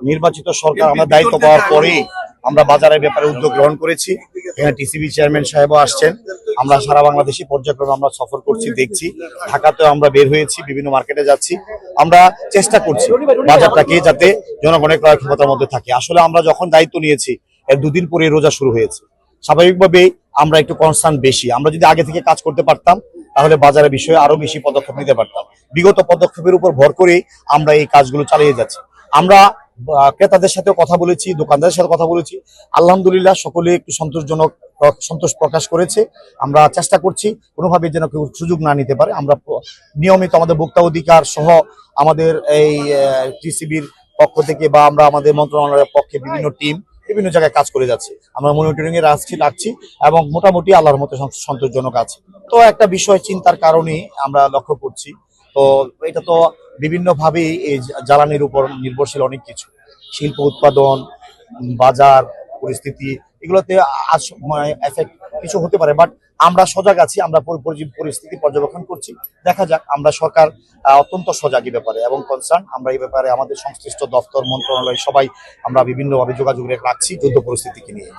নির্বাচিত সরকার আমরা দায়িত্ব পাওয়ার পরেই আমরা বাজারের ব্যাপারে উদ্যোগ গ্রহণ করেছি। এখানে টিসিবি চেয়ারম্যান সাহেবও আসছেন। আমরা সারা বাংলাদেশি পর্যায়ক্রমে আমরা সফর করছি, দেখছি। ঢাকাতেও আমরা বের হয়েছি, বিভিন্ন মার্কেটে যাচ্ছি। আমরা চেষ্টা করছি বাজারটাকে যাতে জনগণের ক্রয় ক্ষমতার মধ্যে থাকে। আসলে আমরা যখন দায়িত্ব নিয়েছি এর দুদিন পরে রোজা শুরু হয়েছে, স্বাভাবিকভাবেই আমরা একটু কনসার্ন বেশি। আমরা যদি আগে থেকে কাজ করতে পারতাম তাহলে বাজারের বিষয়ে আরো বেশি পদক্ষেপ নিতে পারতাম। বিগত পদক্ষেপের উপর ভর করেই আমরা এই কাজগুলো চালিয়ে যাচ্ছি। আমরা ক্রেতাদের সাথে কথা বলেছি, দোকানদারের সাথে কথা বলেছি। আলহামদুলিল্লাহ সকলে একটু সন্তোষ প্রকাশ করেছে। আমরা চেষ্টা করছি কোনোভাবে যেন কেউ সুযোগ না নিতে পারে। আমরা নিয়মিত আমাদের ভোক্তা অধিকার সহ আমাদের এই টিসিবির পক্ষ থেকে বা আমরা আমাদের মন্ত্রণালয়ের পক্ষে বিভিন্ন টিম বিভিন্ন জায়গায় কাজ করে যাচ্ছে। আমরা মনিটরিং এ রাখছি এবং মোটামুটি আল্লাহর মতো সন্তোষজনক আছে। তো একটা বিষয় চিন্তার কারণে আমরা লক্ষ্য করছি। তো এটা তো বিভিন্ন ভাবেই এই জ্বালানির উপর নির্ভরশীল অনেক কিছু, শিল্প উৎপাদন, বাজার পরিস্থিতি, এগুলোতে এফেক্ট কিছু হতে পারে। বাট আমরা সজাগ আছি, আমরা পরিস্থিতি পর্যবেক্ষণ করছি। দেখা যাক। আমরা সরকার অত্যন্ত সজাগ এই ব্যাপারে এবং কনসার্ন। আমরা এই ব্যাপারে আমাদের সংশ্লিষ্ট দপ্তর, মন্ত্রণালয় সবাই আমরা বিভিন্নভাবে যোগাযোগ রাখছি যুদ্ধ পরিস্থিতিকে নিয়ে।